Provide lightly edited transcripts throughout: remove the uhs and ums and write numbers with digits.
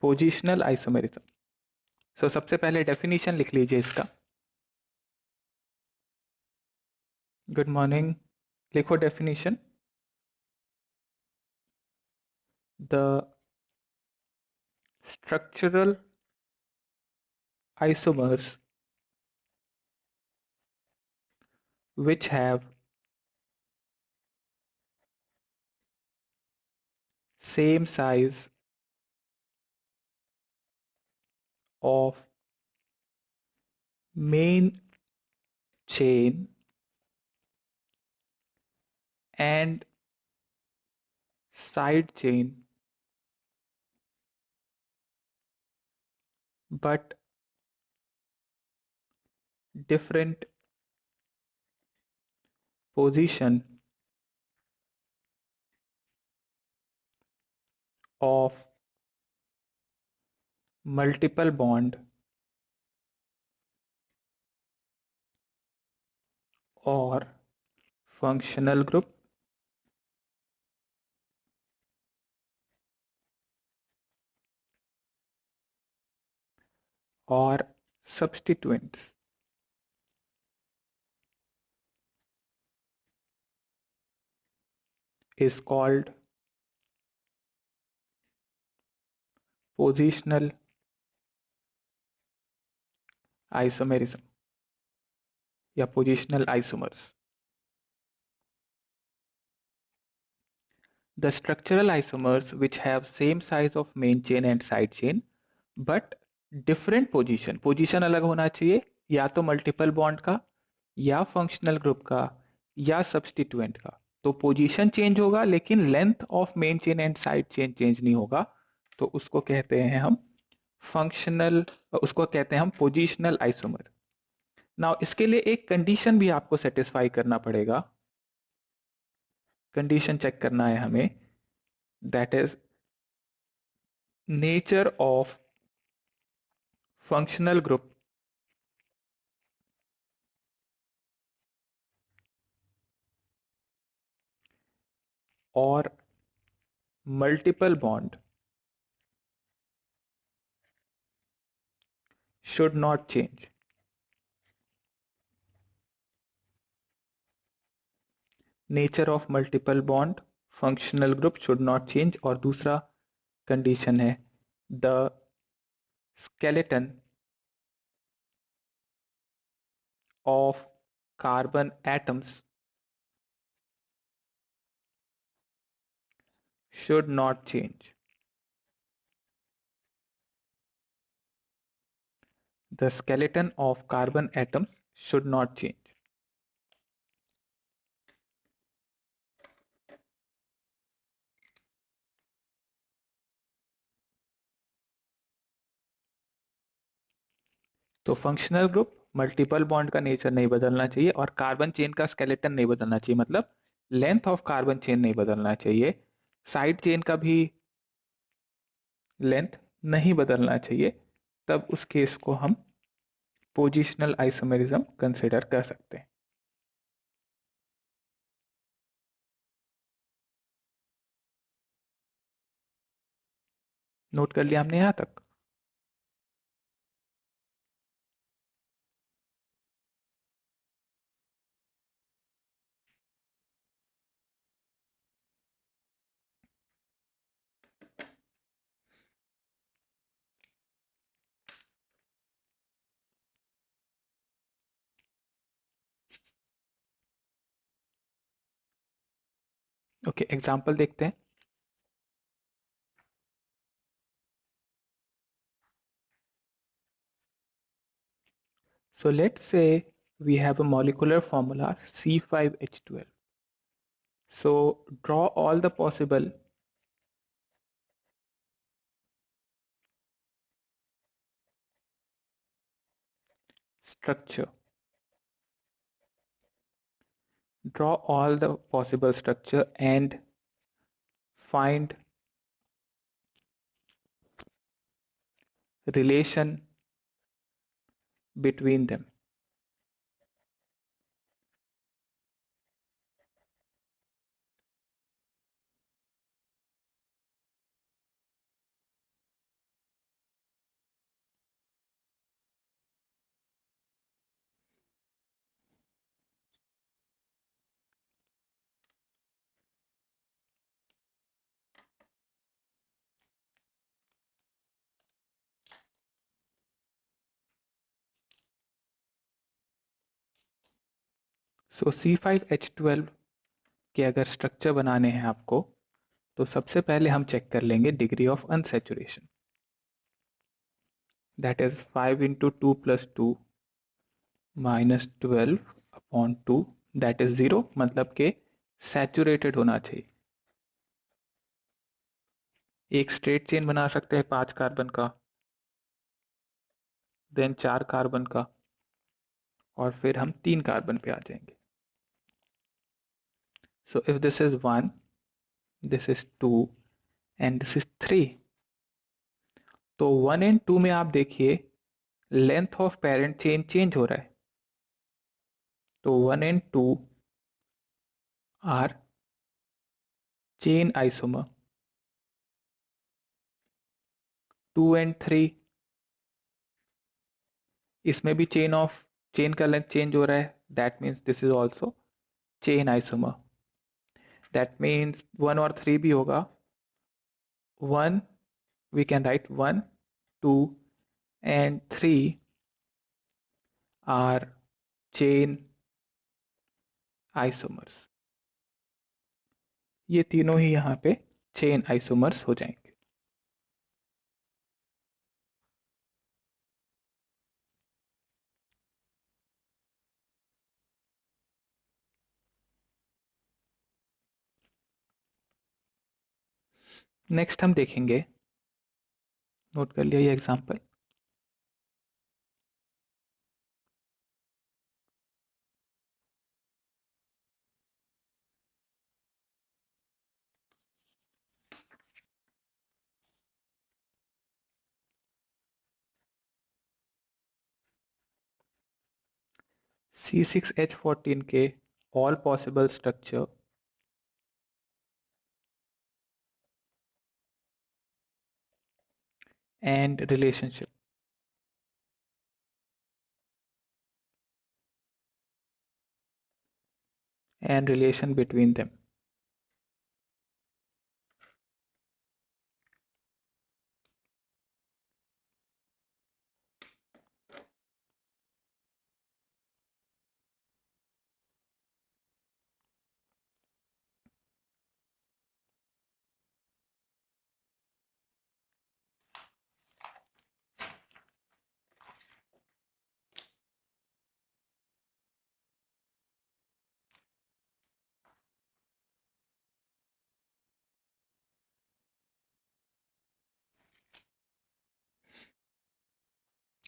Positional isomerism. सो सबसे पहले definition लिख लीजिए इसका। गुड मॉर्निंग, लिखो definition. The structural isomers which have same size of main chain and side chain but different position of multiple bond or functional group or substituents is called positional isomerism या positional isomers. The structural isomers which have same size of main chain and side chain but different position अलग होना चाहिए, या तो multiple bond का या functional group का या सब्स्टिट्यूएंट का। तो पोजीशन चेंज होगा लेकिन length of main chain and side chain change नहीं होगा, तो उसको कहते हैं हम फंक्शनल, उसको कहते हैं हम पोजिशनल आइसोमर। नाउ इसके लिए एक कंडीशन भी आपको सेटिस्फाई करना पड़ेगा, कंडीशन चेक करना है हमें, that is nature of functional group और multiple bond should not change. Nature of multiple bond functional group should not change. और दूसरा कंडीशन है the skeleton of carbon atoms should not change. The skeleton of carbon atoms should not change. तो functional group multiple bond का nature नहीं बदलना चाहिए और carbon chain का स्केलेटन नहीं बदलना चाहिए, मतलब लेंथ ऑफ कार्बन चेन नहीं बदलना चाहिए, साइड चेन का भी लेंथ नहीं बदलना चाहिए, तब उस केस को हम पोजिशनल आइसोमेरिज्म कंसिडर कर सकते हैं। नोट कर लिया हमने यहां तक। ओके, एग्जांपल देखते हैं। So let's say we have a molecular formula C5H12. So draw all the possible structure. Draw all the possible structure and find relation between them. So C5H12 के अगर स्ट्रक्चर बनाने हैं आपको, तो सबसे पहले हम चेक कर लेंगे degree of unsaturation, that is 5 into 2 plus 2 minus 12/2, that is 0, मतलब के सैचुरेटेड होना चाहिए। एक स्ट्रेट चेन बना सकते हैं 5 कार्बन का, देन 4 कार्बन का, और फिर हम 3 कार्बन पे आ जाएंगे। So if this is 1, this is 2 and this is 3, तो 1 एंड 2 में आप देखिए length of parent chain change हो रहा है। तो 1 and 2 are chain isomer, 2 and 3 इसमें भी चेन का लेंथ चेंज हो रहा है, that means this is also chain isomer. That means 1 और 3 भी होगा। 1, we can write 1, 2 and 3 are chain isomers। ये तीनों ही यहाँ पे चेन आइसोमर्स हो जाएंगे। नेक्स्ट हम देखेंगे, नोट कर लिया ये एग्जांपल। C6H14 के all possible structure and relationship, and relation between them.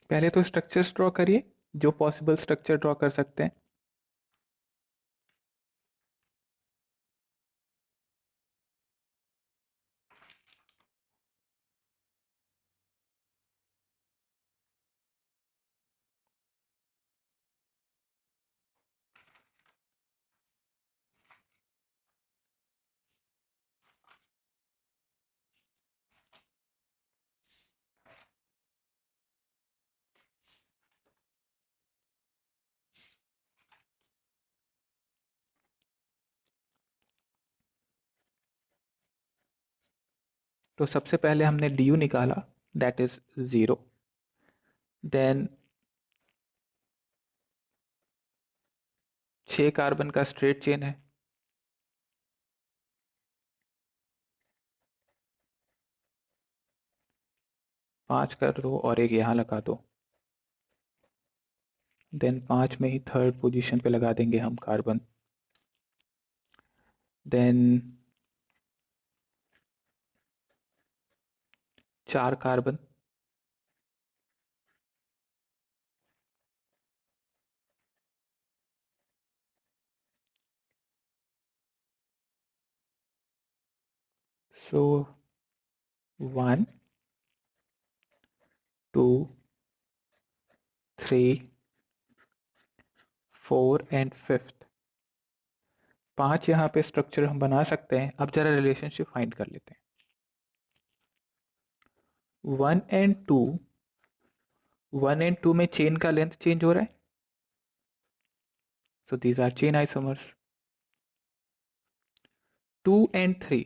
पहले तो स्ट्रक्चर्स ड्रॉ करिए, जो पॉसिबल स्ट्रक्चर ड्रॉ कर सकते हैं। तो सबसे पहले हमने डी यू निकाला, दैट इज 0। देन 6 कार्बन का स्ट्रेट चेन है, 5 कर दो और एक यहाँ लगा दो। देन 5 में ही थर्ड पोजीशन पे लगा देंगे हम carbon. Then 4 carbon, so 1, 2, 3, 4 and 5th। 5 यहाँ पे स्ट्रक्चर हम बना सकते हैं। अब जरा रिलेशनशिप फाइंड कर लेते हैं। 1 एंड 2, 1 एंड 2 में चेन का लेंथ चेंज हो रहा है, so these are chain isomers. 2 and 3,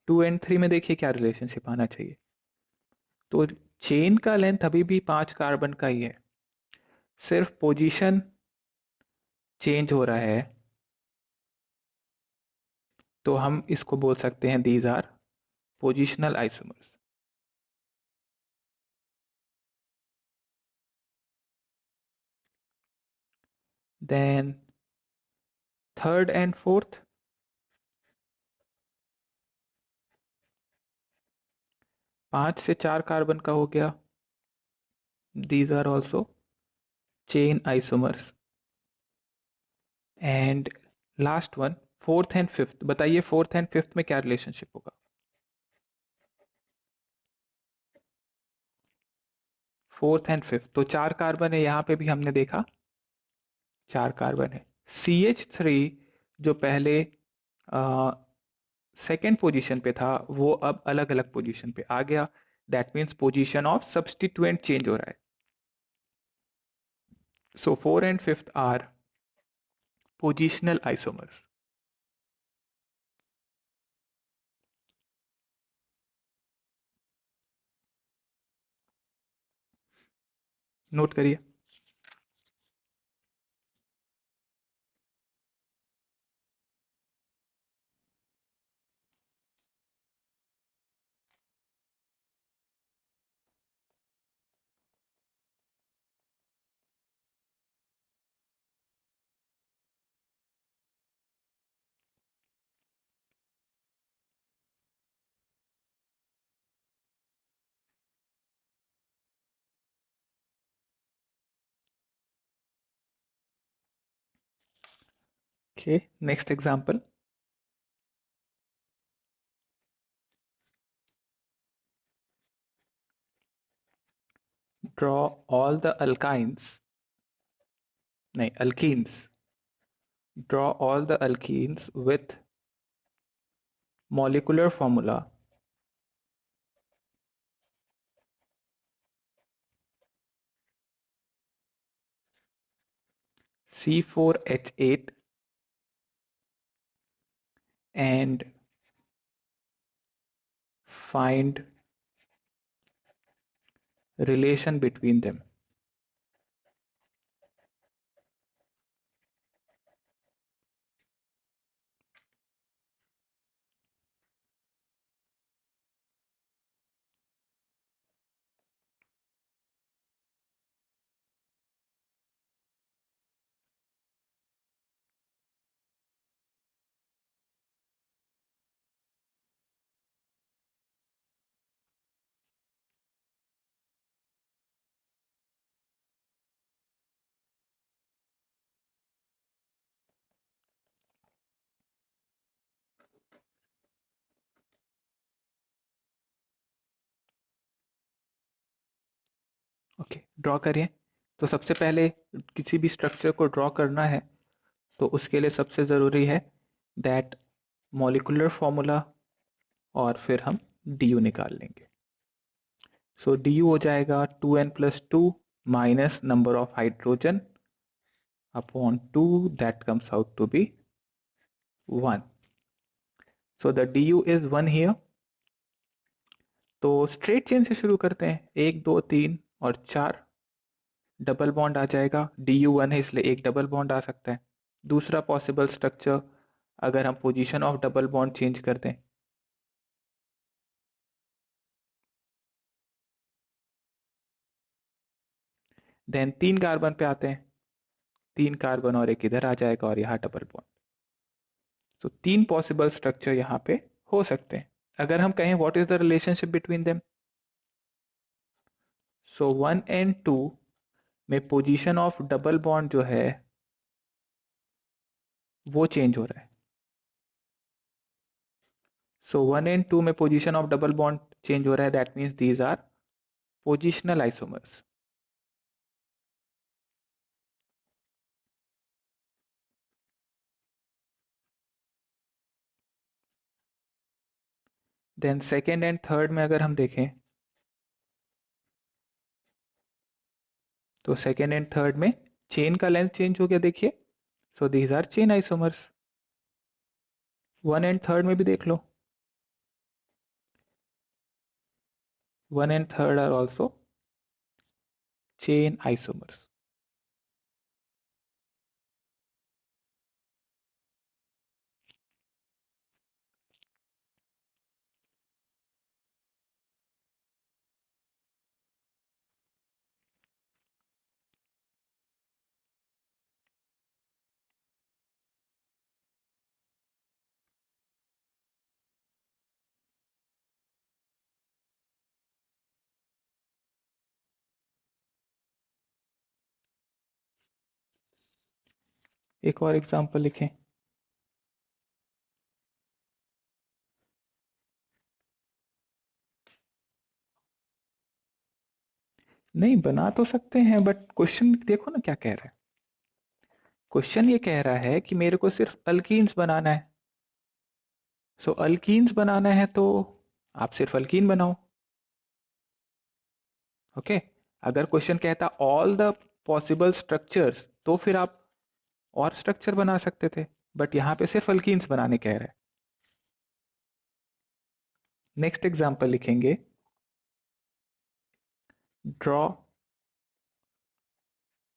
2 and 3 में देखिए क्या रिलेशनशिप आना चाहिए। तो चेन का लेंथ अभी भी 5 कार्बन का ही है, सिर्फ पोजीशन चेंज हो रहा है तो हम इसको बोल सकते हैं these are positional isomers. Then third and fourth, 5 से 4 कार्बन का हो गया, these are also chain isomers. And last one, fourth and fifth, बताइए फोर्थ एंड फिफ्थ में क्या रिलेशनशिप होगा? फोर्थ एंड फिफ्थ तो 4 कार्बन है, यहां पे भी हमने देखा 4 कार्बन है। CH3 जो पहले सेकेंड पोजीशन पे था वो अब अलग अलग पोजीशन पे आ गया, that means position of substituent change हो रहा है। So 4 and fifth are positional isomers. Note करिए। Okay, next example. Draw all the alkynes, नहीं alkenes, draw all the alkenes with molecular formula C4H8 and find relation between them। Okay, draw करिए। तो सबसे पहले किसी भी स्ट्रक्चर को draw करना है तो उसके लिए सबसे ज़रूरी है दैट मॉलिक्यूलर फॉर्मूला, और फिर हम डी निकाल लेंगे। सो डी हो जाएगा 2n+2 minus number of hydrogen upon 2, that comes out to be 1। So the du is 1 here. तो स्ट्रेट चेन से शुरू करते हैं, 1 2 3 और 4, डबल बॉन्ड आ जाएगा, du1 है इसलिए एक डबल बॉन्ड आ सकता है। दूसरा पॉसिबल स्ट्रक्चर, अगर हम position of double bond change कर दें, देन 3 कार्बन पे आते हैं, 3 कार्बन और एक इधर आ जाएगा और यहाँ डबल बॉन्ड। तो 3 पॉसिबल स्ट्रक्चर यहाँ पे हो सकते हैं। अगर हम कहें what is the relationship between them, so 1 and 2 में पोजीशन ऑफ डबल बॉन्ड जो है वो चेंज हो रहा है। सो 1 एंड 2 में position of double bond change हो रहा है, that means these are positional isomers. Then second and third में अगर हम देखें तो सेकेंड एंड थर्ड में चेन का लेंथ चेंज हो गया, देखिए। So these are chain isomers. 1 and third में भी देख लो, 1 and third are also chain isomers. एक और एग्जांपल लिखें। नहीं बना तो सकते हैं, बट क्वेश्चन देखो ना क्या कह रहा है। क्वेश्चन ये कह रहा है कि मेरे को सिर्फ अल्कीन्स बनाना है। सो अल्कीन्स बनाना है तो आप सिर्फ अल्कीन बनाओ। ओके। अगर क्वेश्चन कहता ऑल द पॉसिबल स्ट्रक्चर्स तो फिर आप और स्ट्रक्चर बना सकते थे, बट यहां पे सिर्फ अल्कीन्स बनाने कह रहे हैं। नेक्स्ट एग्जांपल लिखेंगे। Draw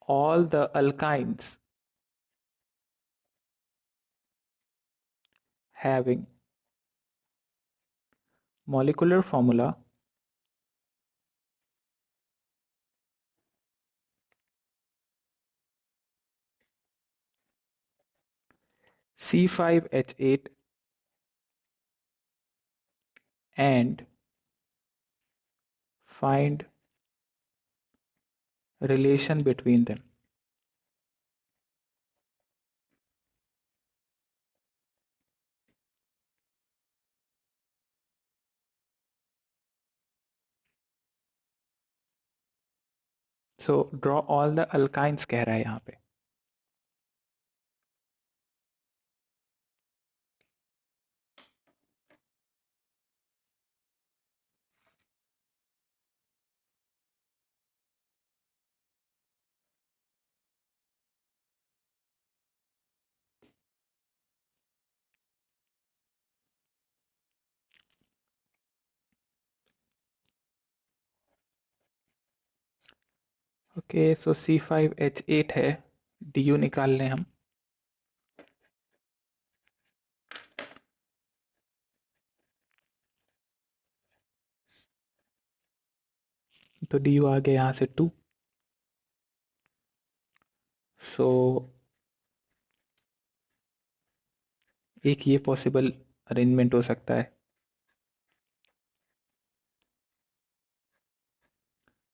all the alkynes having molecular formula C5H8 and find relation between them. So draw all the alkynes कह रहा है यहाँ पे। ओके, सो C5H8 है, DU निकाल लें हम। तो DU आ गया यहाँ से 2। सो एक ये पॉसिबल अरेंजमेंट हो सकता है।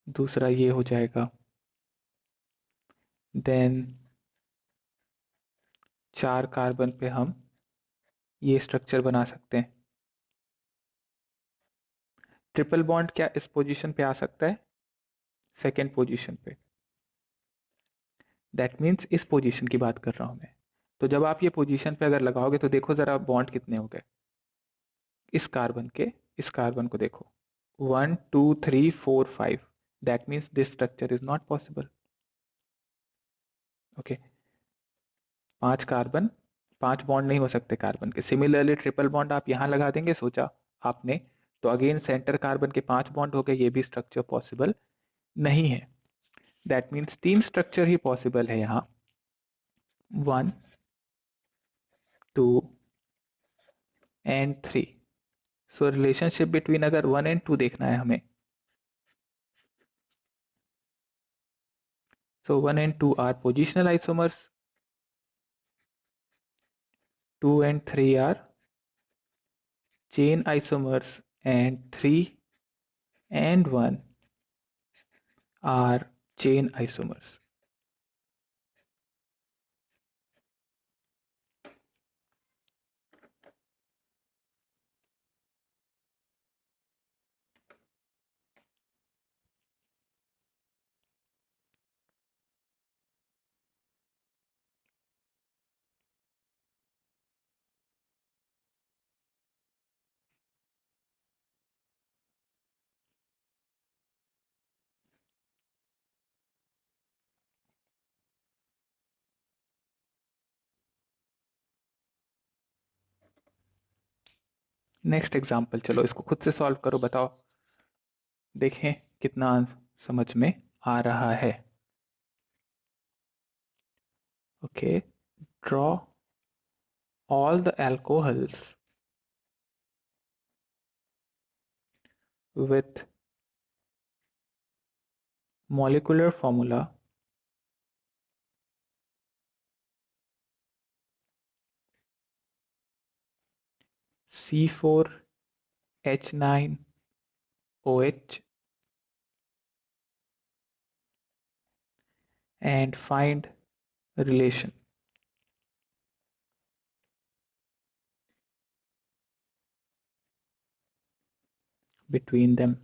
दूसरा ये हो जाएगा। देन 4 कार्बन पे हम ये स्ट्रक्चर बना सकते हैं। ट्रिपल बॉन्ड क्या इस पोजीशन पे आ सकता है? सेकेंड पोजीशन पे। दैट मीन्स इस पोजीशन की बात कर रहा हूं मैं। तो जब आप ये पोजीशन पे अगर लगाओगे तो देखो जरा बॉन्ड कितने हो गए इस कार्बन को देखो। 1 2 3 4 5। That means this structure is not possible. Okay. 5 carbon, 5 bond नहीं हो सकते कार्बन के। सिमिलरली ट्रिपल बॉन्ड आप यहां लगा देंगे सोचा आपने, तो अगेन सेंटर कार्बन के 5 बॉन्ड हो गए, ये भी स्ट्रक्चर पॉसिबल नहीं है। That means 3 structure he possible है यहाँ। 1 2 एंड 3। सो रिलेशनशिप बिटवीन अगर 1 एंड 2 देखना है हमें, so 1 and 2 are positional isomers, 2 and 3 are chain isomers, and 3 and 1 are chain isomers. Next example, चलो इसको खुद से सॉल्व करो, बताओ, देखें कितना समझ में आ रहा है। Okay, draw all the alcohols with molecular formula C4H9OH and find relation. between them.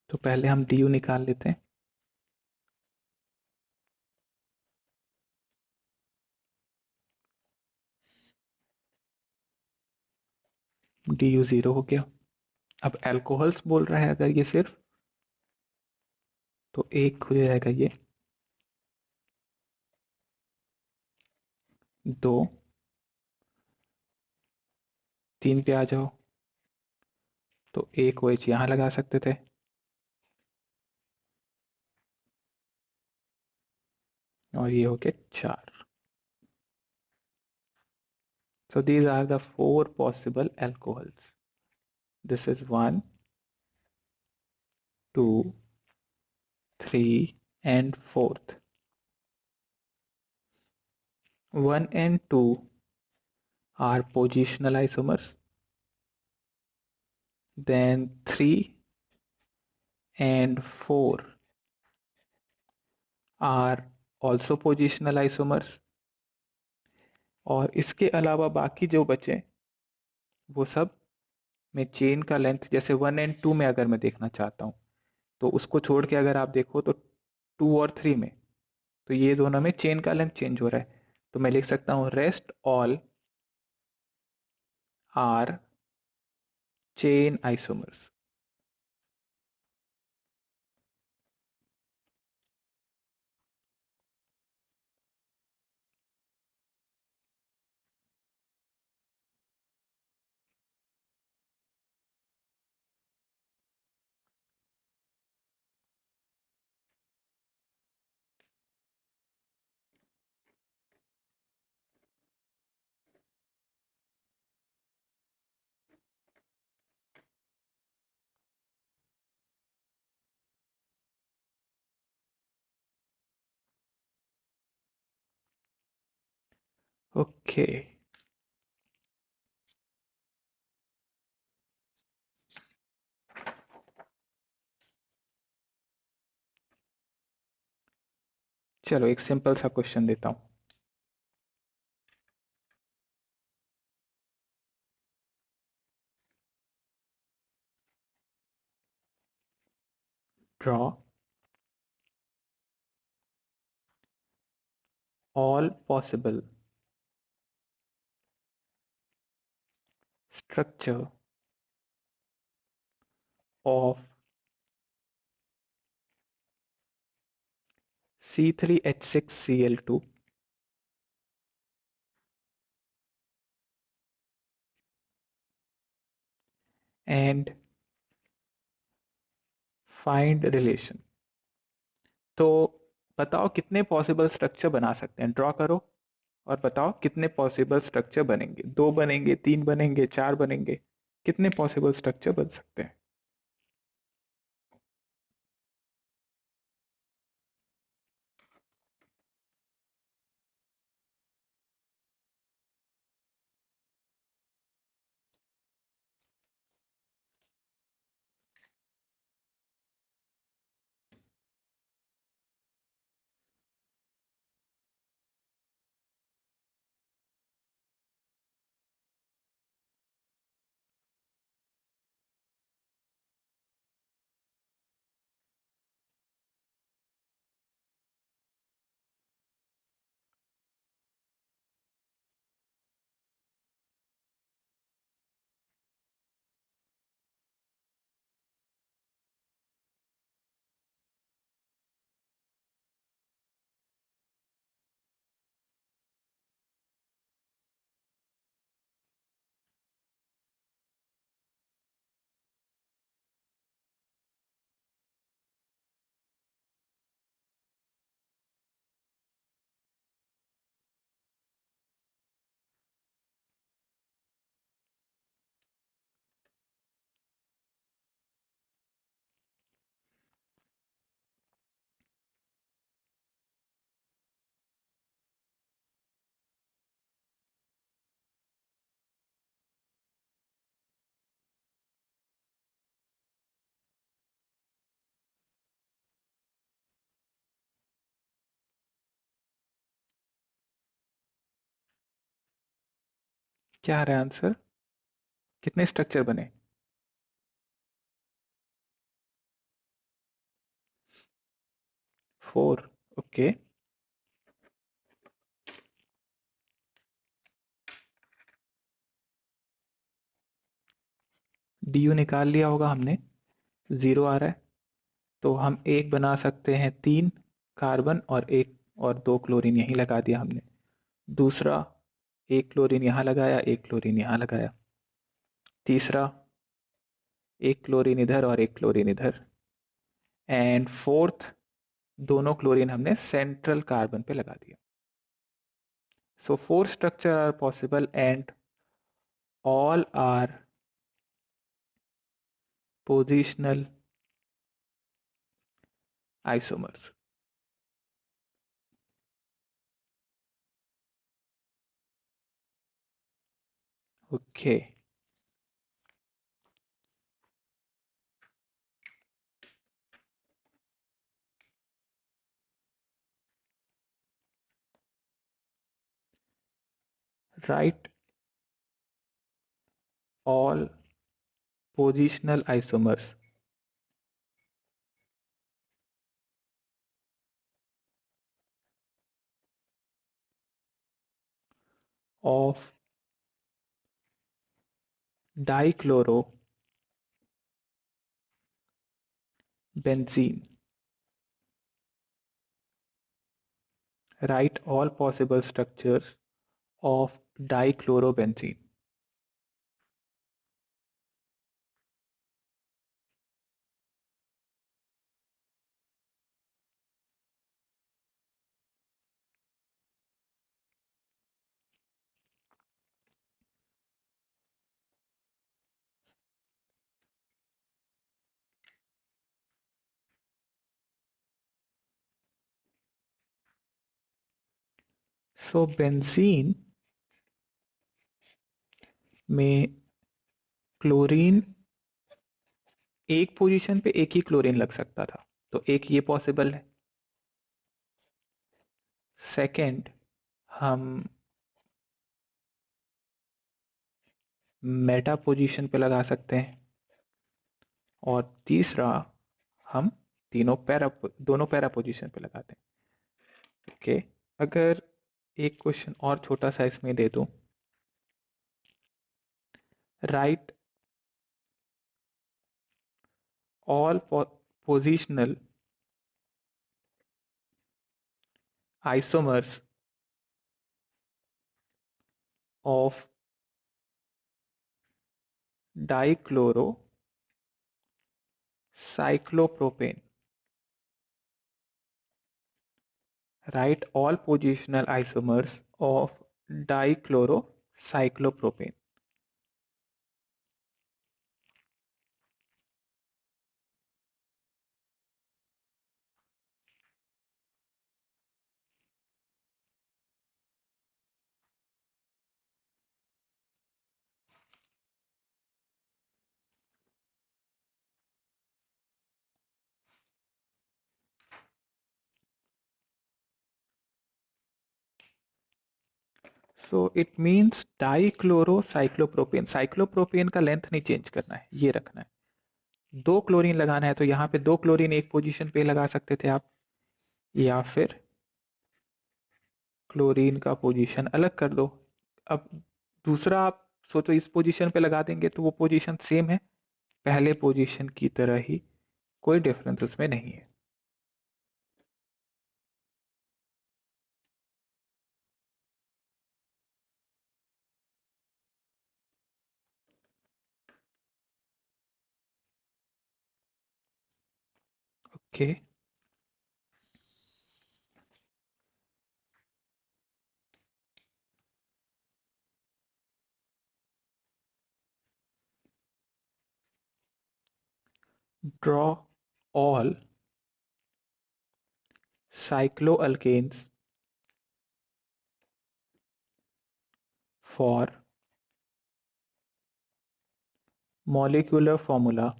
तो पहले हम डी यू निकाल लेते हैं। डी यू 0 हो गया। अब एल्कोहल्स बोल रहा है अगर ये सिर्फ, तो एक हो जाएगा ये, 2, 3 पे आ जाओ, तो एक ओ एच यहाँ लगा सकते थे, और ये हो गया 4। So these are the 4 possible alcohols. This is 1, 2, 3 and 4th. 1 and 2 are positional isomers. Then 3 and 4 are also positional isomers. और इसके अलावा बाकी जो बचे वो सब में चेन का लेंथ, जैसे 1 एंड 2 में अगर मैं देखना चाहता हूँ तो उसको छोड़ के अगर आप देखो तो 2 और 3 में, तो ये दोनों में चेन का लेंथ चेंज हो रहा है, तो मैं लिख सकता हूँ rest all are chain isomers. Okay, चलो एक सिंपल सा क्वेश्चन देता हूं। Draw all possible structure of C3H6Cl2 and find relation। तो बताओ कितने पॉसिबल स्ट्रक्चर बना सकते हैं, ड्रॉ करो और बताओ कितने पॉसिबल स्ट्रक्चर बनेंगे, 2 बनेंगे, 3 बनेंगे, 4 बनेंगे, कितने पॉसिबल स्ट्रक्चर बन सकते हैं। क्या आ रहा है आंसर? कितने स्ट्रक्चर बने? 4। ओके। डी यू निकाल लिया होगा हमने, 0 आ रहा है। तो हम एक बना सकते हैं 3 कार्बन और एक और 2 क्लोरीन यहीं लगा दिया हमने। दूसरा, एक क्लोरीन यहाँ लगाया, एक क्लोरीन यहाँ लगाया। तीसरा, एक क्लोरीन इधर और एक क्लोरीन इधर। एंड फोर्थ, दोनों क्लोरीन हमने सेंट्रल कार्बन पे लगा दिया। So 4 structure are possible and all are positional isomers. Okay. Write all positional isomers of dichlorobenzene. Write all possible structures of dichlorobenzene. So benzene में क्लोरीन एक position पे एक ही chlorine लग सकता था, तो एक ये पॉसिबल है। सेकंड, हम मेटा पोजीशन पे लगा सकते हैं। और तीसरा, हम दोनों पैरा पोजीशन पे लगाते हैं। ओके। अगर एक क्वेश्चन और छोटा सा इसमें दे दूं, right all positional isomers of dichloro cyclopropane. Right all positional isomers of dichloro cyclopropane. So it means dichloro cyclopropane. Cyclopropane का लेंथ नहीं चेंज करना है, ये रखना है। 2 क्लोरीन लगाना है तो यहाँ पे 2 क्लोरीन एक पोजीशन पे लगा सकते थे आप, या फिर क्लोरीन का पोजीशन अलग कर दो। अब दूसरा, आप सोचो इस पोजीशन पे लगा देंगे तो वो पोजीशन सेम है, पहले पोजीशन की तरह ही, कोई डिफरेंस उसमें नहीं है। Okay. Draw all cycloalkanes for molecular formula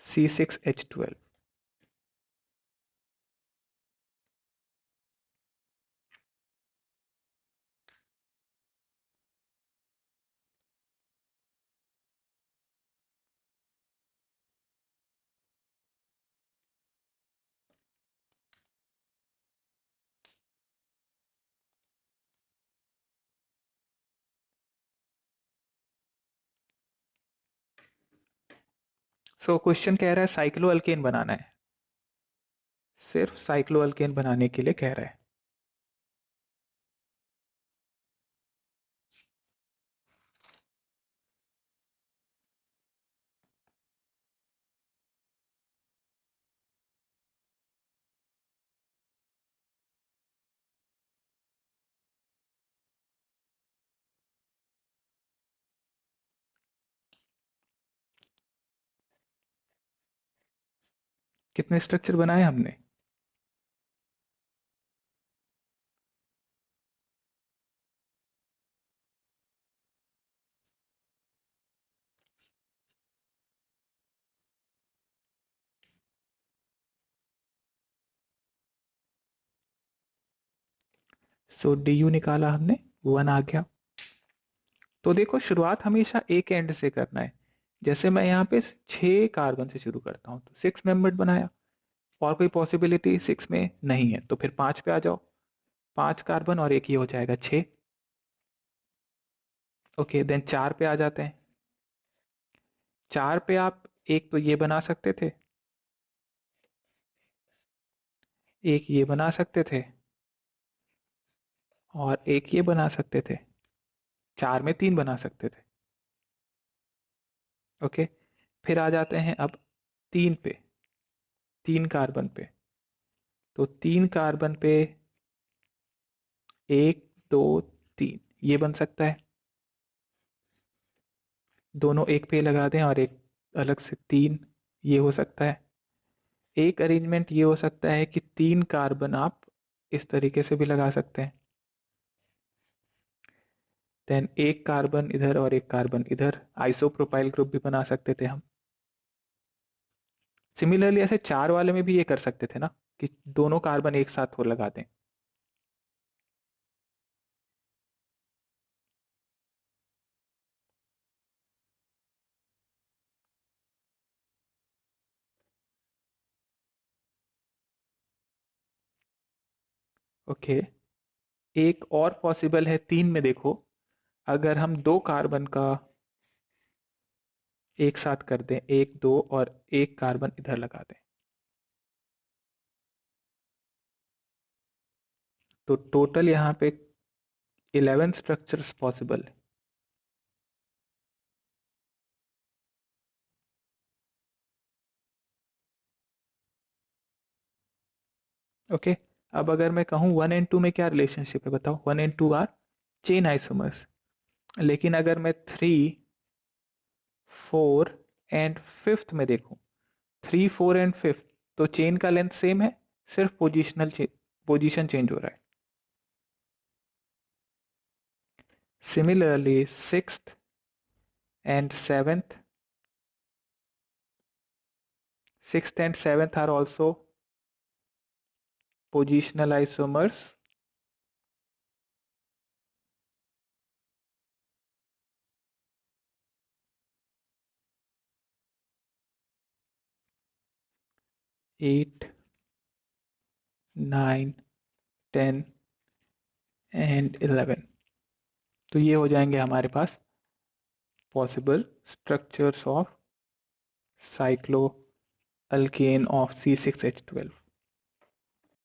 C6H12। So question कह रहा है साइक्लो अल्केन बनाना है, सिर्फ साइक्लो अल्केन बनाने के लिए कह रहा है। कितने स्ट्रक्चर बनाए हमने? सो डी यू निकाला हमने, 1 आ गया। तो देखो शुरुआत हमेशा एक एंड से करना है। जैसे मैं यहाँ पे 6 कार्बन से शुरू करता हूँ तो 6 मेंबर्ड बनाया, और कोई पॉसिबिलिटी 6 में नहीं है तो फिर 5 पे आ जाओ, 5 कार्बन और एक ये हो जाएगा 6। ओके देन 4 पे आ जाते हैं। 4 पे आप एक तो ये बना सकते थे, एक ये बना सकते थे, और एक ये बना सकते थे। 4 में 3 बना सकते थे। ओके फिर आ जाते हैं अब 3 पे, 3 कार्बन पे। तो 3 कार्बन पे 1 2 3 ये बन सकता है। दोनों एक पे लगा दें और एक अलग से 3 ये हो सकता है। एक अरेंजमेंट ये हो सकता है कि 3 कार्बन आप इस तरीके से भी लगा सकते हैं। देन एक कार्बन इधर और एक कार्बन इधर, आइसोप्रोपाइल ग्रुप भी बना सकते थे हम। सिमिलरली ऐसे 4 वाले में भी ये कर सकते थे ना, कि दोनों कार्बन एक साथ हो लगा दें। ओके एक और पॉसिबल है 3 में, देखो अगर हम 2 कार्बन का एक साथ कर दें, 1 2 और एक कार्बन इधर लगा दें, तो टोटल यहाँ पे 11 स्ट्रक्चर्स पॉसिबल है। ओके अब अगर मैं कहूँ 1 एंड 2 में क्या रिलेशनशिप है बताओ, 1 एंड 2 आर चेन आइसोमर्स। लेकिन अगर मैं 3 4 एंड 5th में देखूं, 3 4 एंड 5th, तो चेन का लेंथ सेम है, सिर्फ पोजीशन चेंज हो रहा है। Similarly 6th and 7th, 6th and 7th are also positional isomers. Eight, 9, 10 and 11, तो ये हो जाएंगे हमारे पास possible structures of cycloalkane of C6H12।